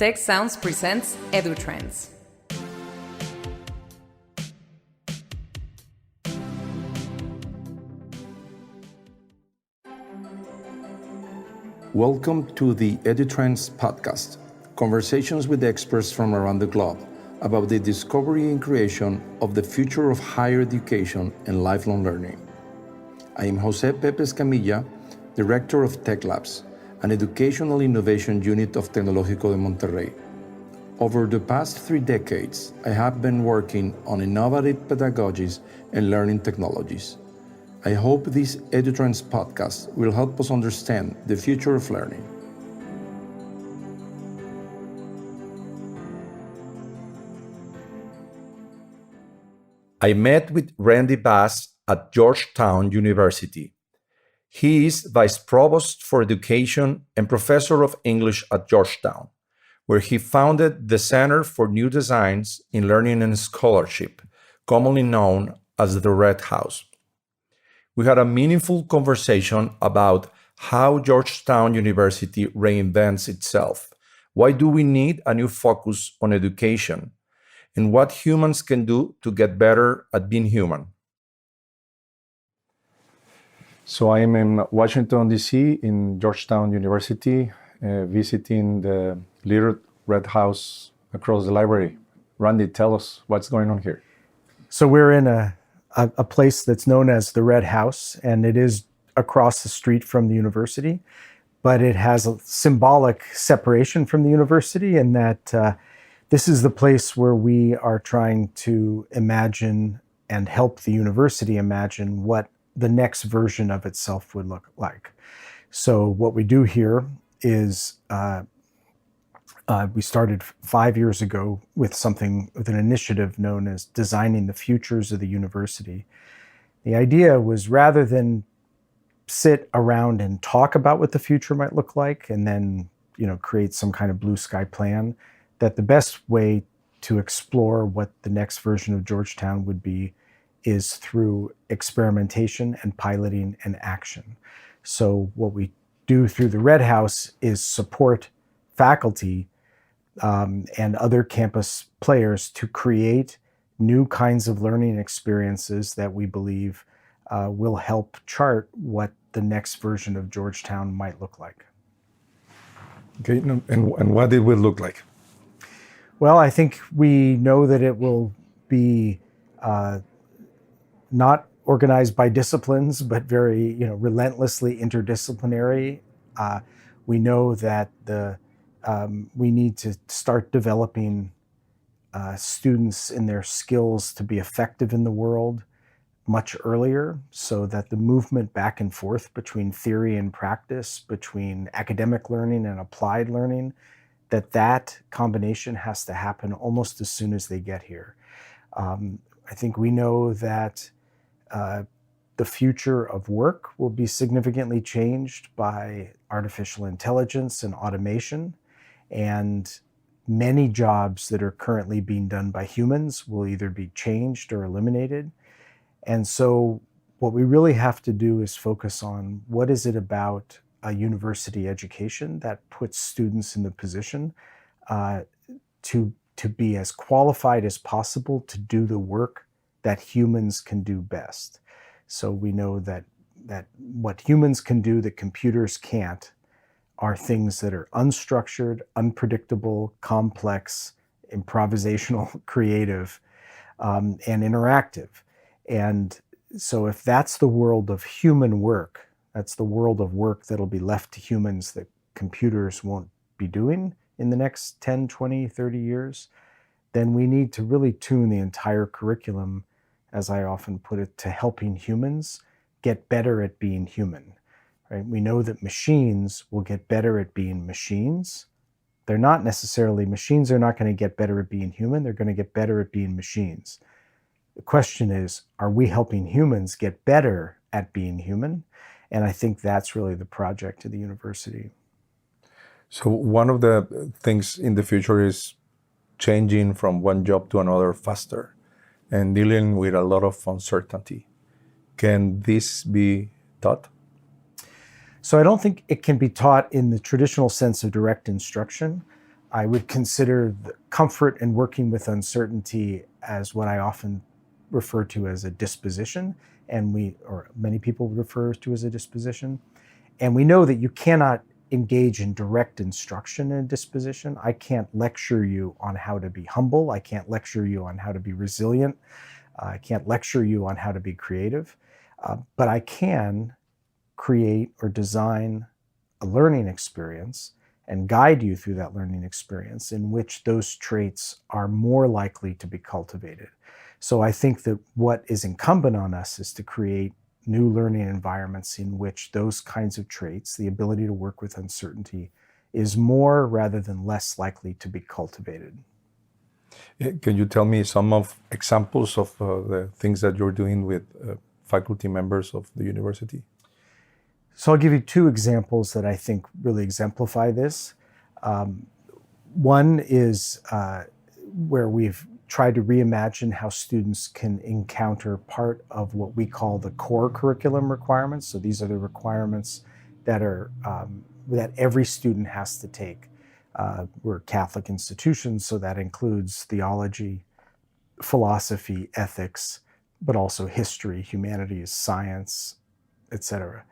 Tec Sounds presents EduTrends. Welcome to the EduTrends podcast, conversations with experts from around the globe about the discovery and creation of the future of higher education and lifelong learning. I am José Pepe Escamilla, Director of Tech Labs, an educational innovation unit of Tecnológico de Monterrey. Over the past 3 decades, I have been working on innovative pedagogies and learning technologies. I hope this EduTrends podcast will help us understand the future of learning. I met with Randy Bass at Georgetown University. He is Vice Provost for Education and Professor of English at Georgetown, where he founded the Center for New Designs in Learning and Scholarship, commonly known as the Red House. We had a meaningful conversation about how Georgetown University reinvents itself. Why do we need a new focus on education? And what humans can do to get better at being human. So I am in Washington, D.C., in Georgetown University, visiting the little red house across the library. Randy, tell us what's going on here. So we're in a place that's known as the Red House, and it is across the street from the university, but it has a symbolic separation from the university in that this is the place where we are trying to imagine and help the university imagine what the next version of itself would look like. So what we do here is we started 5 years ago with an initiative known as Designing the Futures of the University. The idea was, rather than sit around and talk about what the future might look like and then, create some kind of blue sky plan, that the best way to explore what the next version of Georgetown would be is through experimentation and piloting and action. So what we do through the Red House is support faculty and other campus players to create new kinds of learning experiences that we believe will help chart what the next version of Georgetown might look like. Okay, and what it will look like? Well, I think we know that it will be not organized by disciplines, but very, relentlessly interdisciplinary. We know that we need to start developing students in their skills to be effective in the world much earlier, so that the movement back and forth between theory and practice, between academic learning and applied learning, that combination has to happen almost as soon as they get here. I think we know that the future of work will be significantly changed by artificial intelligence and automation, and many jobs that are currently being done by humans will either be changed or eliminated. And so what we really have to do is focus on what is it about a university education that puts students in the position to be as qualified as possible to do the work that humans can do best. So we know that what humans can do that computers can't are things that are unstructured, unpredictable, complex, improvisational, creative, and interactive. And so if that's the world of human work, that's the world of work that'll be left to humans that computers won't be doing in the next 10, 20, 30 years, then we need to really tune the entire curriculum, as I often put it, to helping humans get better at being human. Right? We know that machines will get better at being machines. They're not necessarily, machines are not going to get better at being human, they're going to get better at being machines. The question is, are we helping humans get better at being human? And I think that's really the project of the university. So one of the things in the future is changing from one job to another faster and dealing with a lot of uncertainty. Can this be taught? So I don't think it can be taught in the traditional sense of direct instruction. I would consider the comfort in working with uncertainty as what I often refer to as a disposition, or many people refer to as a disposition. And we know that you cannot engage in direct instruction in a disposition. I can't lecture you on how to be humble. I can't lecture you on how to be resilient. I can't lecture you on how to be creative. But I can create or design a learning experience and guide you through that learning experience in which those traits are more likely to be cultivated. So I think that what is incumbent on us is to create new learning environments in which those kinds of traits, the ability to work with uncertainty, is more rather than less likely to be cultivated. Can you tell me some of examples of the things that you're doing with faculty members of the university? So I'll give you two examples that I think really exemplify this. One is where we've tried to reimagine how students can encounter part of what we call the core curriculum requirements. So these are the requirements that are that every student has to take. We're Catholic institutions, so that includes theology, philosophy, ethics, but also history, humanities, science, etc.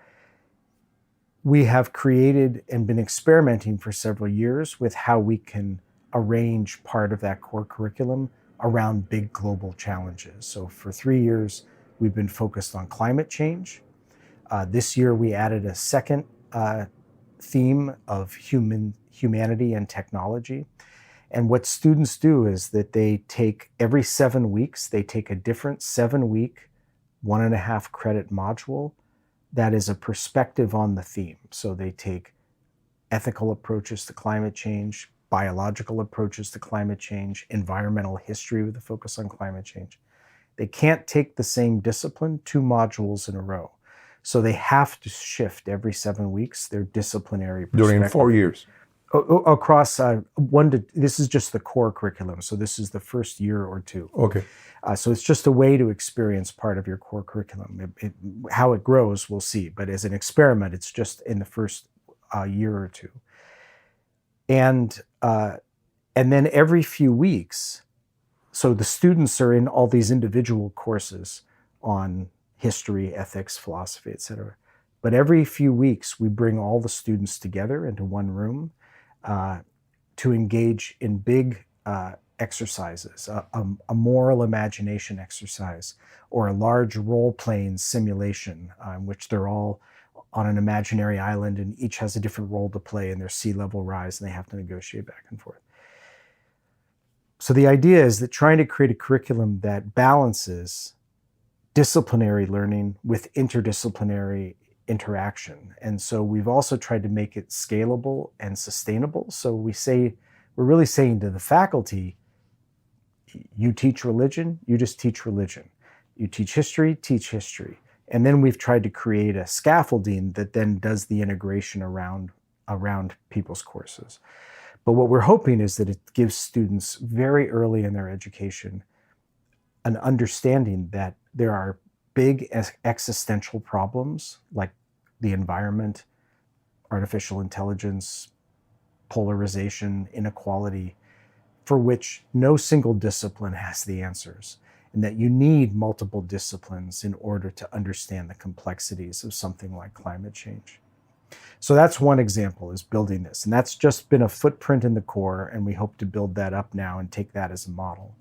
We have created and been experimenting for several years with how we can arrange part of that core curriculum around big global challenges. So for 3 years, we've been focused on climate change. This year, we added a second theme of humanity and technology. And what students do is that they take every 7 weeks, they take a different 7-week, 1.5 credit module that is a perspective on the theme. So they take ethical approaches to climate change, biological approaches to climate change, environmental history with a focus on climate change. They can't take the same discipline 2 modules in a row. So they have to shift every 7 weeks their disciplinary perspective. During 4 years? Across this is just the core curriculum. So this is the first year or 2. Okay. So it's just a way to experience part of your core curriculum. How it grows, we'll see. But as an experiment, it's just in the first year or 2. And then every few weeks, so the students are in all these individual courses on history, ethics, philosophy, etc. But every few weeks, we bring all the students together into one room to engage in big exercises, a moral imagination exercise, or a large role-playing simulation in which they're all on an imaginary island and each has a different role to play in their sea level rise, and they have to negotiate back and forth. So the idea is that trying to create a curriculum that balances disciplinary learning with interdisciplinary interaction. And so we've also tried to make it scalable and sustainable. So we're really saying to the faculty, you teach religion, you just teach religion. You teach history, teach history. And then we've tried to create a scaffolding that then does the integration around people's courses. But what we're hoping is that it gives students very early in their education an understanding that there are big existential problems like the environment, artificial intelligence, polarization, inequality, for which no single discipline has the answers, and that you need multiple disciplines in order to understand the complexities of something like climate change. So that's one example, is building this. And that's just been a footprint in the core, and we hope to build that up now and take that as a model.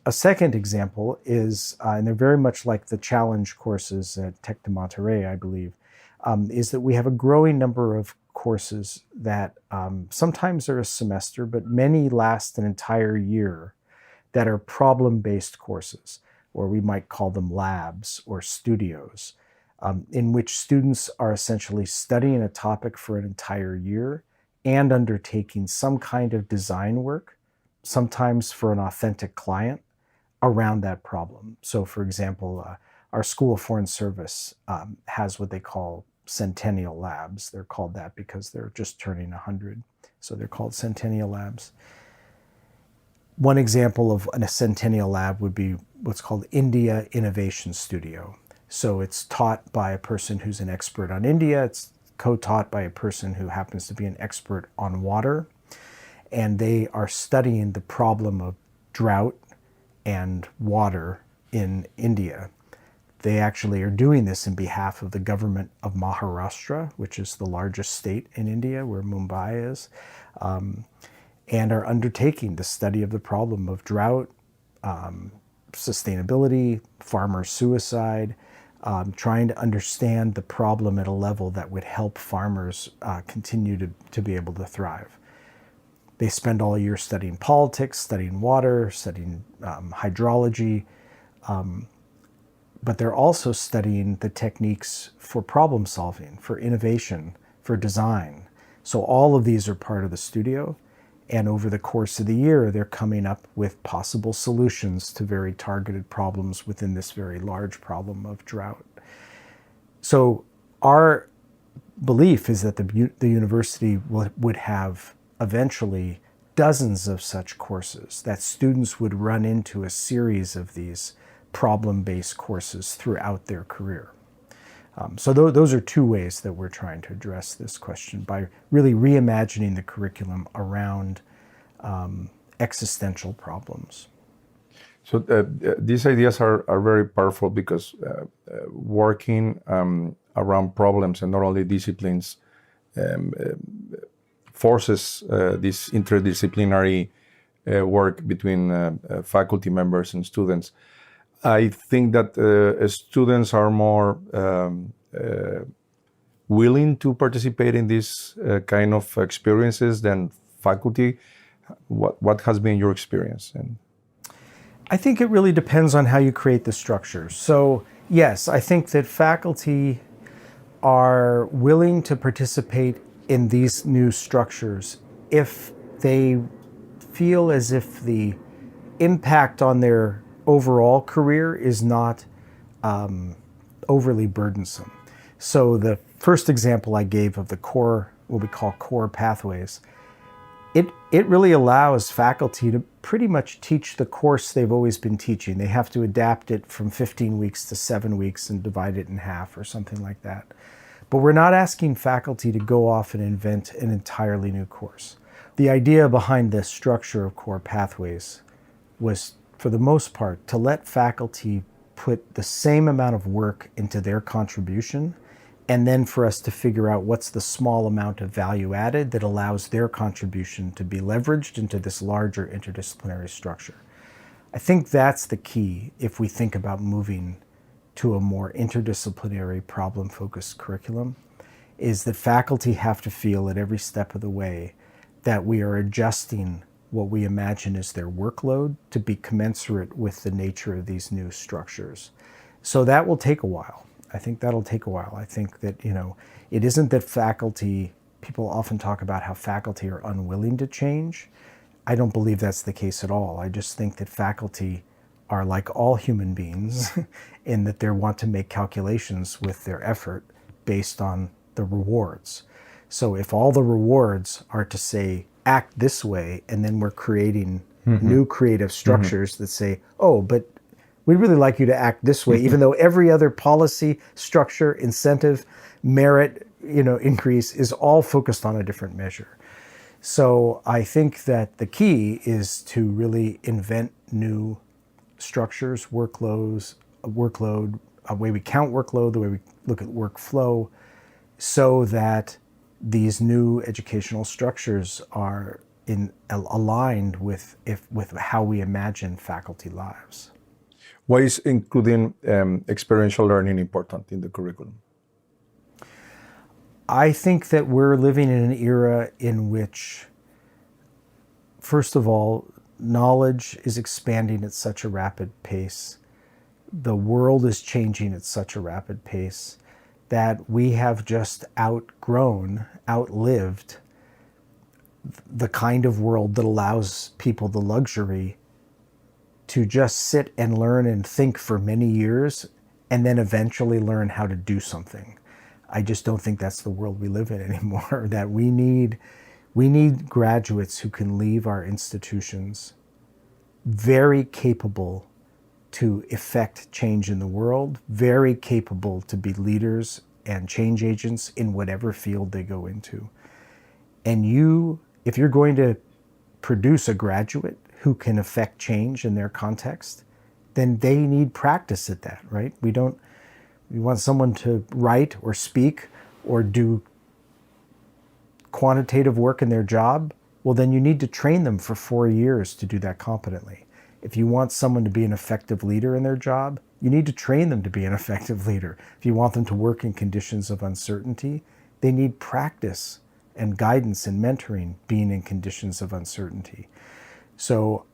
A second example is, and they're very much like the challenge courses at Tec de Monterrey, I believe, is that we have a growing number of courses that sometimes are a semester, but many last an entire year, that are problem-based courses, or we might call them labs or studios, in which students are essentially studying a topic for an entire year and undertaking some kind of design work, sometimes for an authentic client, around that problem. So for example, our School of Foreign Service has what they call Centennial Labs. They're called that because they're just turning 100. So they're called Centennial Labs. One example of a Centennial Lab would be what's called India Innovation Studio. So it's taught by a person who's an expert on India. It's co-taught by a person who happens to be an expert on water. And they are studying the problem of drought and water in India. They actually are doing this in behalf of the government of Maharashtra, which is the largest state in India, where Mumbai is, and are undertaking the study of the problem of drought, sustainability, farmer suicide, trying to understand the problem at a level that would help farmers continue to be able to thrive. They spend all year studying politics, studying water, studying hydrology, but they're also studying the techniques for problem solving, for innovation, for design. So all of these are part of the studio. And over the course of the year, they're coming up with possible solutions to very targeted problems within this very large problem of drought. So our belief is that the university would have eventually dozens of such courses, that students would run into a series of these problem-based courses throughout their career. So those are two ways that we're trying to address this question, by really reimagining the curriculum around existential problems. So these ideas are very powerful because working around problems and not only disciplines forces this interdisciplinary work between faculty members and students. I think that students are more willing to participate in this kind of experiences than faculty. What has been your experience? I think it really depends on how you create the structures. So yes, I think that faculty are willing to participate in these new structures if they feel as if the impact on their overall career is not overly burdensome. So the first example I gave of the core, what we call core pathways, it really allows faculty to pretty much teach the course they've always been teaching. They have to adapt it from 15 weeks to 7 weeks and divide it in half or something like that. But we're not asking faculty to go off and invent an entirely new course. The idea behind this structure of core pathways was, for the most part, to let faculty put the same amount of work into their contribution, and then for us to figure out what's the small amount of value added that allows their contribution to be leveraged into this larger interdisciplinary structure. I think that's the key if we think about moving to a more interdisciplinary problem-focused curriculum, is that faculty have to feel at every step of the way that we are adjusting what we imagine is their workload to be commensurate with the nature of these new structures. So that will take a while. I think that'll take a while. I think that, it isn't that faculty, people often talk about how faculty are unwilling to change. I don't believe that's the case at all. I just think that faculty are like all human beings in that they want to make calculations with their effort based on the rewards. So if all the rewards are to say, act this way, and then we're creating new creative structures that say, oh, but we'd really like you to act this way, even though every other policy, structure, incentive, merit, increase is all focused on a different measure. So I think that the key is to really invent new structures, workload, a way we count workload, the way we look at workflow, so that these new educational structures are aligned with how we imagine faculty lives. Why is including experiential learning important in the curriculum? I think that we're living in an era in which, first of all, knowledge is expanding at such a rapid pace. The world is changing at such a rapid pace that we have just outlived the kind of world that allows people the luxury to just sit and learn and think for many years and then eventually learn how to do something. I just don't think that's the world we live in anymore, that we need graduates who can leave our institutions very capable to effect change in the world, very capable to be leaders and change agents in whatever field they go into. And if you're going to produce a graduate who can affect change in their context, then they need practice at that, right? We want someone to write or speak or do quantitative work in their job. Well, then you need to train them for 4 years to do that competently. If you want someone to be an effective leader in their job, you need to train them to be an effective leader. If you want them to work in conditions of uncertainty, they need practice and guidance and mentoring being in conditions of uncertainty. So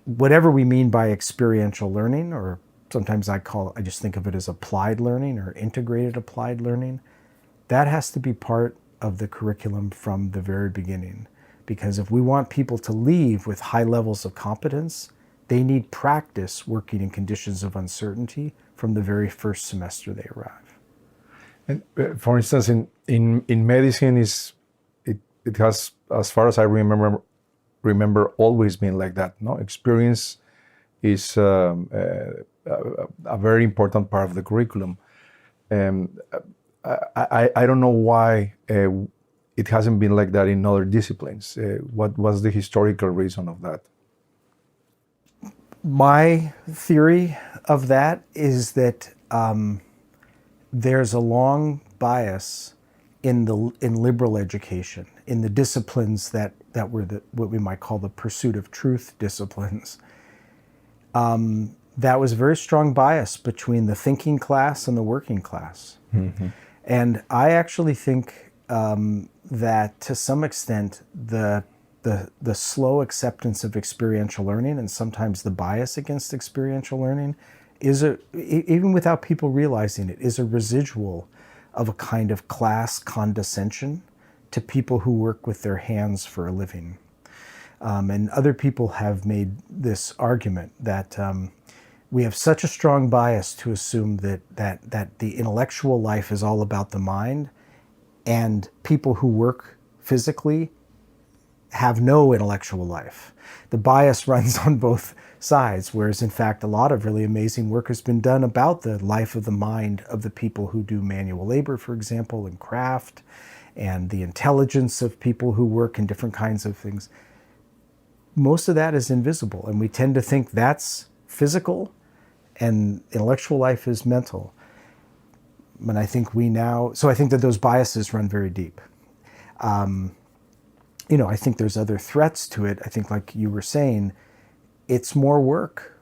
whatever we mean by experiential learning, or sometimes I just think of it as applied learning or integrated applied learning, that has to be part of the curriculum from the very beginning. Because if we want people to leave with high levels of competence, they need practice working in conditions of uncertainty from the very first semester they arrive. And for instance, in medicine, it has, as far as I remember, always been like that. No, experience is a very important part of the curriculum. I don't know why it hasn't been like that in other disciplines. What was the historical reason of that? My theory of that is that there's a long bias in liberal education, in the disciplines that were what we might call the pursuit of truth disciplines. That was a very strong bias between the thinking class and the working class. Mm-hmm. And I actually think that to some extent the slow acceptance of experiential learning, and sometimes the bias against experiential learning, even without people realizing it, is a residual of a kind of class condescension to people who work with their hands for a living. And other people have made this argument that we have such a strong bias to assume that the intellectual life is all about the mind, and people who work physically have no intellectual life. The bias runs on both sides, whereas in fact a lot of really amazing work has been done about the life of the mind of the people who do manual labor, for example, and craft, and the intelligence of people who work in different kinds of things. Most of that is invisible, and we tend to think that's physical and intellectual life is mental. And I think I think that those biases run very deep. I think there's other threats to it. I think, like you were saying, it's more work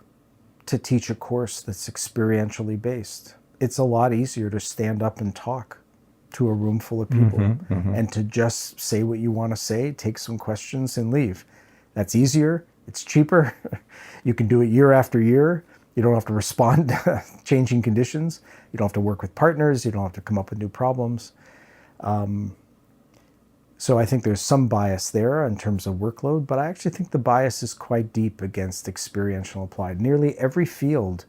to teach a course that's experientially based. It's a lot easier to stand up and talk to a room full of people and to just say what you want to say, take some questions and leave. That's easier. It's cheaper. You can do it year after year. You don't have to respond to changing conditions. You don't have to work with partners. You don't have to come up with new problems. So I think there's some bias there in terms of workload, but I actually think the bias is quite deep against experiential applied. Nearly every field,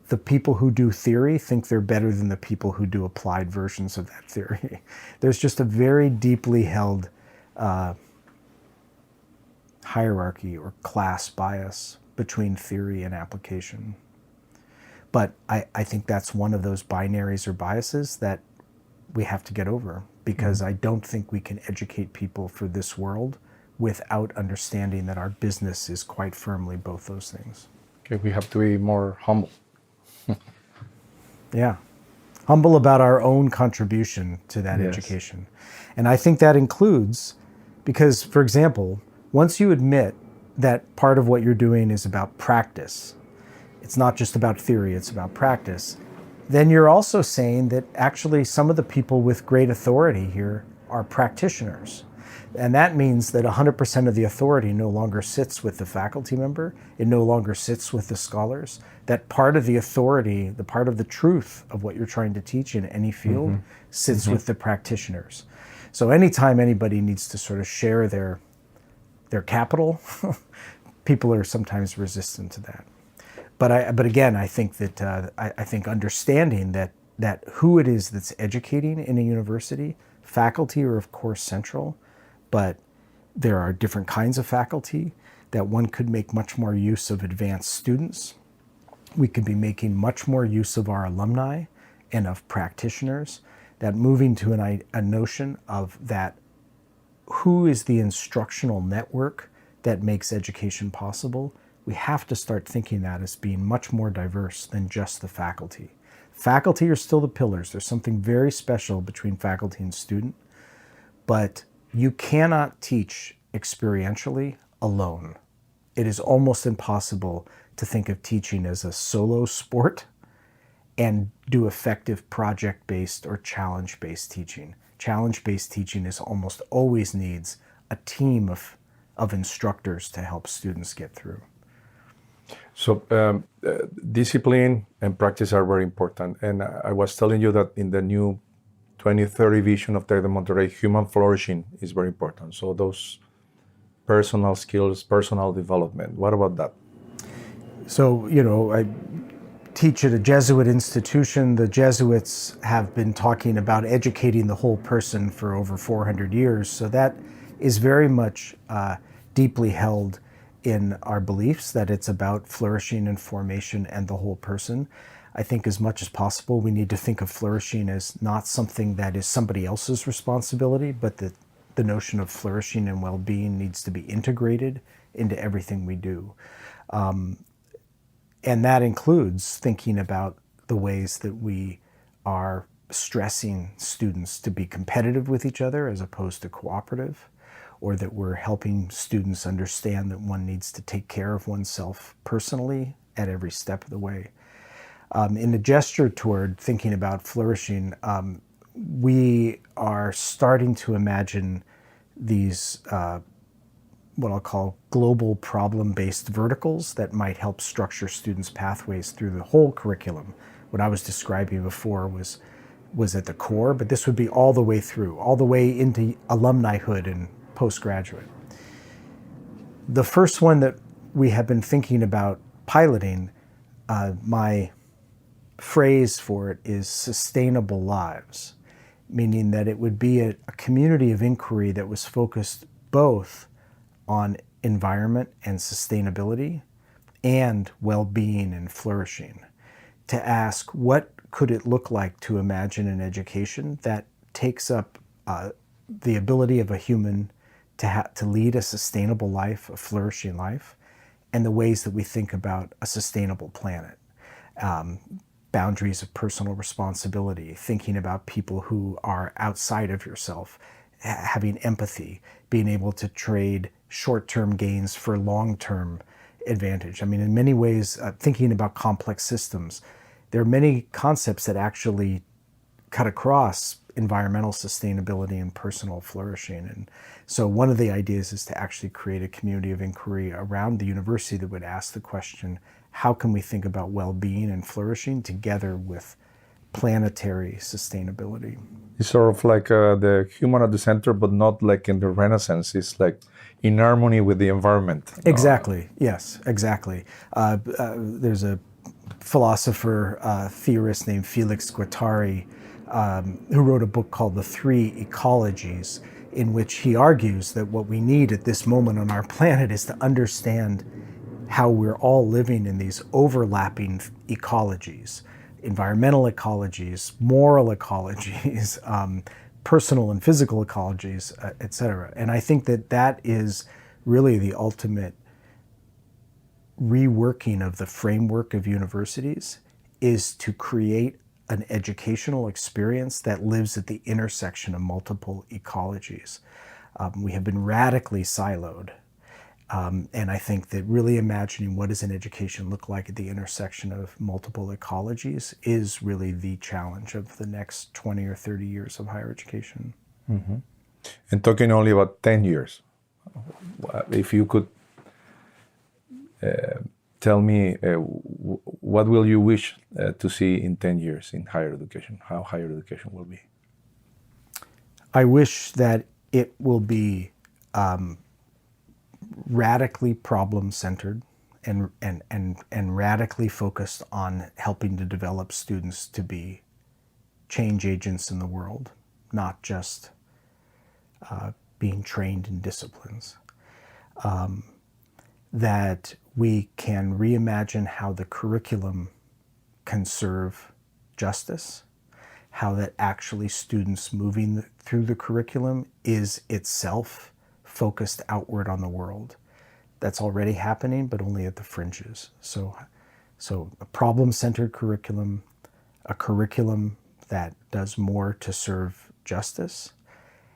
the people who do theory think they're better than the people who do applied versions of that theory. There's just a very deeply held hierarchy or class bias between theory and application. But I think that's one of those binaries or biases that we have to get over, because I don't think we can educate people for this world without understanding that our business is quite firmly both those things. Okay, we have to be more humble. Yeah. Humble about our own contribution to that education. And I think that includes, because, for example, once you admit that part of what you're doing is about practice, it's not just about theory, it's about practice, then you're also saying that actually some of the people with great authority here are practitioners. And that means that 100% of the authority no longer sits with the faculty member, it no longer sits with the scholars. That part of the authority, the part of the truth of what you're trying to teach in any field sits with the practitioners. So anytime anybody needs to sort of share their capital, people are sometimes resistant to that. But again, I think that I think understanding that who it is that's educating in a university, faculty are of course central, but there are different kinds of faculty, that one could make much more use of advanced students. We could be making much more use of our alumni and of practitioners, that moving to a notion of that who is the instructional network that makes education possible, we have to start thinking that as being much more diverse than just the faculty. Faculty are still the pillars. There's something very special between faculty and student, but you cannot teach experientially alone. It is almost impossible to think of teaching as a solo sport and do effective project-based or challenge-based teaching. Challenge-based teaching is almost always needs a team of instructors to help students get through. So discipline and practice are very important. And I was telling you that in the new 2030 vision of Tec de Monterrey, human flourishing is very important. So those personal skills, personal development, what about that? So, I teach at a Jesuit institution. The Jesuits have been talking about educating the whole person for over 400 years. So that is very much deeply held in our beliefs, that it's about flourishing and formation and the whole person. I think as much as possible, we need to think of flourishing as not something that is somebody else's responsibility, but that the notion of flourishing and well-being needs to be integrated into everything we do. And that includes thinking about the ways that we are stressing students to be competitive with each other as opposed to cooperative, or that we're helping students understand that one needs to take care of oneself personally at every step of the way. In the gesture toward thinking about flourishing, we are starting to imagine these what I'll call global problem-based verticals that might help structure students' pathways through the whole curriculum. What I was describing before was at the core, but this would be all the way through, all the way into alumnihood and postgraduate. The first one that we have been thinking about piloting, my phrase for it is sustainable lives, meaning that it would be a community of inquiry that was focused both on environment and sustainability and well-being and flourishing, to ask what could it look like to imagine an education that takes up the ability of a human to lead a sustainable life, a flourishing life, and the ways that we think about a sustainable planet. Boundaries of personal responsibility, thinking about people who are outside of yourself, having empathy, being able to trade short-term gains for long-term advantage. I mean, in many ways, thinking about complex systems, there are many concepts that actually cut across environmental sustainability and personal flourishing. And so one of the ideas is to actually create a community of inquiry around the university that would ask the question, how can we think about well-being and flourishing together with planetary sustainability? It's sort of like the human at the center, but not like in the Renaissance. It's like in harmony with the environment. Exactly. Yes, exactly. There's a philosopher, theorist named Felix Guattari, who wrote a book called The Three Ecologies, in which he argues that what we need at this moment on our planet is to understand how we're all living in these overlapping ecologies, environmental ecologies, moral ecologies, personal and physical ecologies, et cetera. And I think that that is really the ultimate reworking of the framework of universities, is to create an educational experience that lives at the intersection of multiple ecologies. We have been radically siloed. And I think that really imagining what does an education look like at the intersection of multiple ecologies is really the challenge of the next 20 or 30 years of higher education. Mm-hmm. And talking only about 10 years, if you could tell me what will you wish to see in 10 years in higher education, how higher education will be? I wish that it will be radically problem-centered and radically focused on helping to develop students to be change agents in the world, not just being trained in disciplines. That we can reimagine how the curriculum can serve justice, how that actually students moving through the curriculum is itself focused outward on the world. That's already happening, but only at the fringes. So a problem-centered curriculum, a curriculum that does more to serve justice,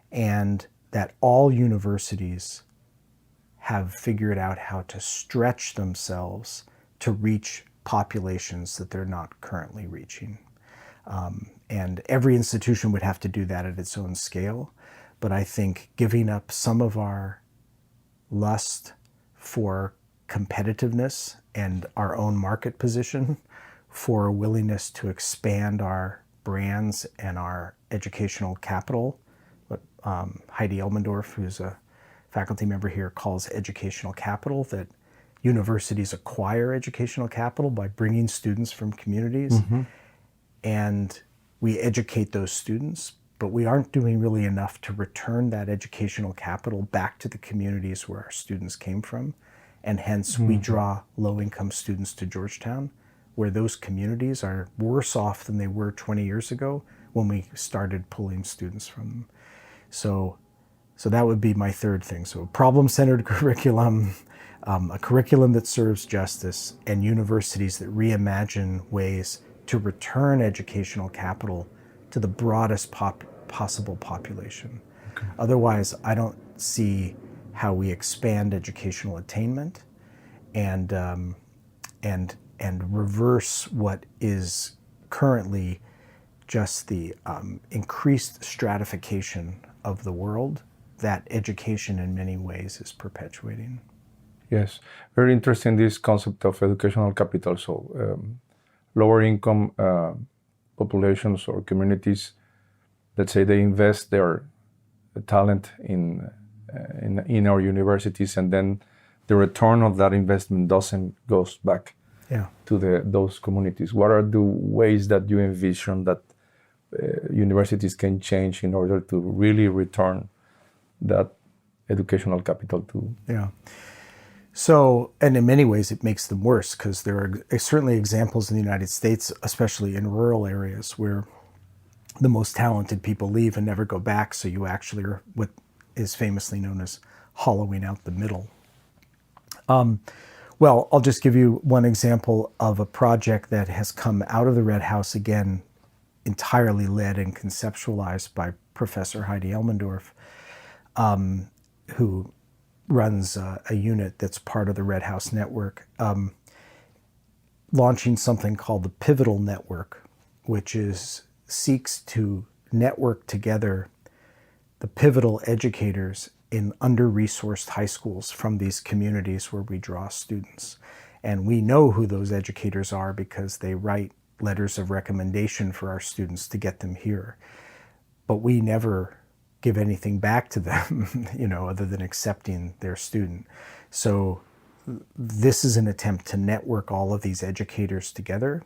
and that all universities have figured out how to stretch themselves to reach populations that they're not currently reaching. And every institution would have to do that at its own scale. But I think giving up some of our lust for competitiveness and our own market position for a willingness to expand our brands and our educational capital, what Heidi Elmendorf, who's a faculty member here, calls educational capital, that universities acquire educational capital by bringing students from communities. And we educate those students, but we aren't doing really enough to return that educational capital back to the communities where our students came from. And hence we draw low-income students to Georgetown, where those communities are worse off than they were 20 years ago when we started pulling students from them. So that would be my third thing. So problem-centered curriculum, a curriculum that serves justice, and universities that reimagine ways to return educational capital to the broadest possible population. Okay. Otherwise, I don't see how we expand educational attainment and reverse what is currently just the increased stratification of the world that education in many ways is perpetuating. Yes, very interesting, this concept of educational capital. So lower income populations or communities, let's say they invest their talent in our universities, and then the return of that investment goes back to those communities. What are the ways that you envision that universities can change in order to really return that educational capital to? So, and in many ways it makes them worse, because there are certainly examples in the United States, especially in rural areas, where the most talented people leave and never go back. So you actually are what is famously known as hollowing out the middle. Well, I'll just give you one example of a project that has come out of the Red House, again, entirely led and conceptualized by Professor Heidi Elmendorf, who runs a unit that's part of the Red House network, launching something called the Pivotal Network, which seeks to network together the pivotal educators in under-resourced high schools from these communities where we draw students. And we know who those educators are because they write letters of recommendation for our students to get them here. But we never give anything back to them, other than accepting their student. So this is an attempt to network all of these educators together,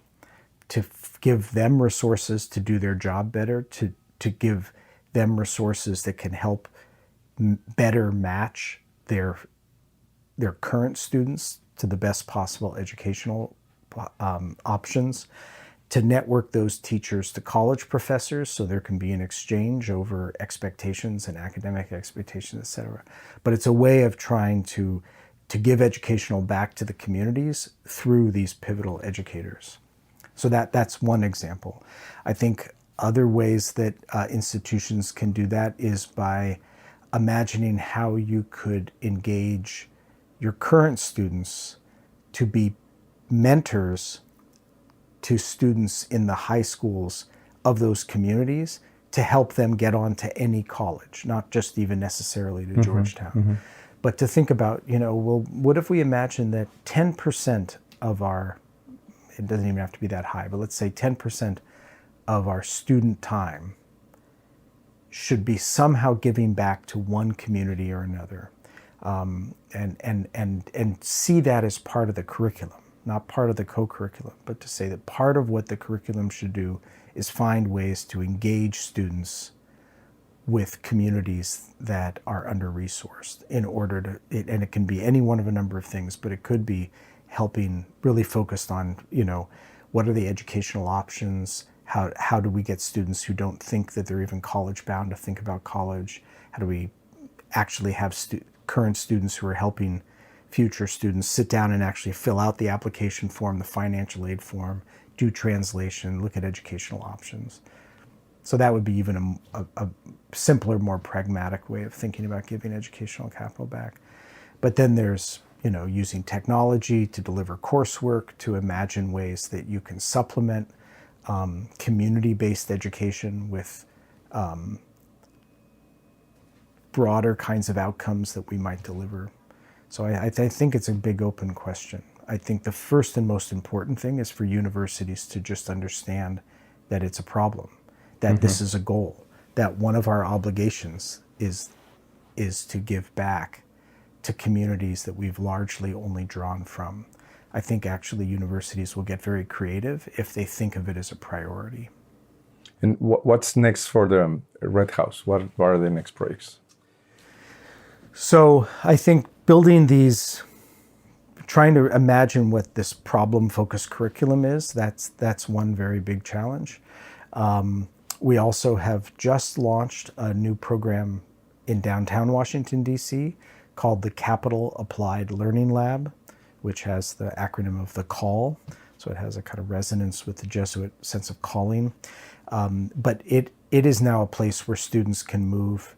to give them resources to do their job better, to give them resources that can help better match their current students to the best possible educational options, to network those teachers to college professors so there can be an exchange over expectations and academic expectations, et cetera. But it's a way of trying to give educational back to the communities through these pivotal educators. So that's one example. I think other ways that institutions can do that is by imagining how you could engage your current students to be mentors to students in the high schools of those communities to help them get on to any college, not just even necessarily to Georgetown. But to think about, well, what if we imagine that 10% of our, it doesn't even have to be that high, but let's say 10% of our student time should be somehow giving back to one community or another, and see that as part of the curriculum, not part of the co-curriculum, but to say that part of what the curriculum should do is find ways to engage students with communities that are under-resourced in order to, and it can be any one of a number of things, but it could be helping really focused on, what are the educational options How do we get students who don't think that they're even college bound to think about college? How do we actually have current students who are helping future students sit down and actually fill out the application form, the financial aid form, do translation, look at educational options? So that would be even a simpler, more pragmatic way of thinking about giving educational capital back. But then there's, using technology to deliver coursework, to imagine ways that you can supplement community-based education with broader kinds of outcomes that we might deliver. So I think it's a big open question. I think the first and most important thing is for universities to just understand that it's a problem, that this is a goal, that one of our obligations is to give back to communities that we've largely only drawn from. I think actually universities will get very creative if they think of it as a priority. And what's next for the Red House? What are the next projects? So I think building these, trying to imagine what this problem-focused curriculum is, that's one very big challenge. We also have just launched a new program in downtown Washington, D.C. called the Capital Applied Learning Lab, which has the acronym of the CALL. So it has a kind of resonance with the Jesuit sense of calling. But it is now a place where students can move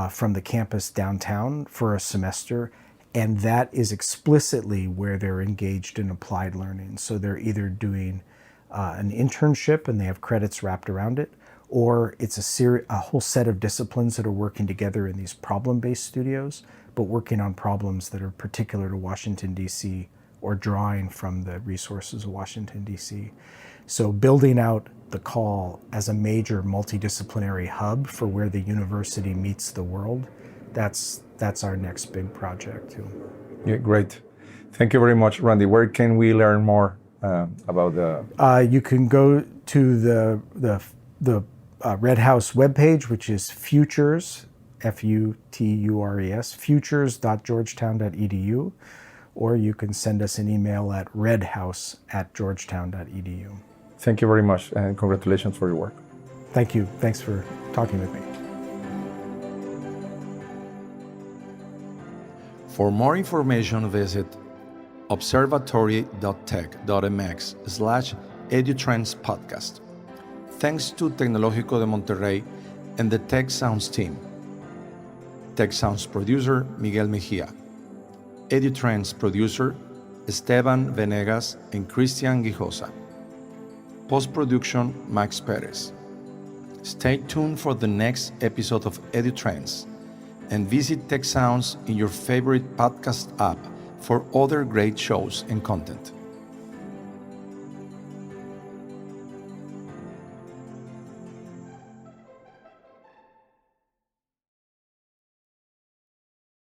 from the campus downtown for a semester, and that is explicitly where they're engaged in applied learning. So they're either doing an internship and they have credits wrapped around it, or it's a whole set of disciplines that are working together in these problem-based studios, but working on problems that are particular to Washington, D.C., or drawing from the resources of Washington, D.C. So building out the CALL as a major multidisciplinary hub for where the university meets the world, that's our next big project too. Yeah, great. Thank you very much, Randy. Where can we learn more about the... You can go to the Red House webpage, which is Futures, Futures, futures.georgetown.edu, or you can send us an email at redhouse@georgetown.edu. Thank you very much, and congratulations for your work. Thank you. Thanks for talking with me. For more information, visit observatory.tech.mx/EduTrends podcast. Thanks to Tecnológico de Monterrey and the Tec Sounds team. Tec Sounds producer, Miguel Mejia. EduTrends producer, Esteban Venegas and Cristian Guijosa. Post-production, Max Perez. Stay tuned for the next episode of EduTrends and visit Tec Sounds in your favorite podcast app for other great shows and content.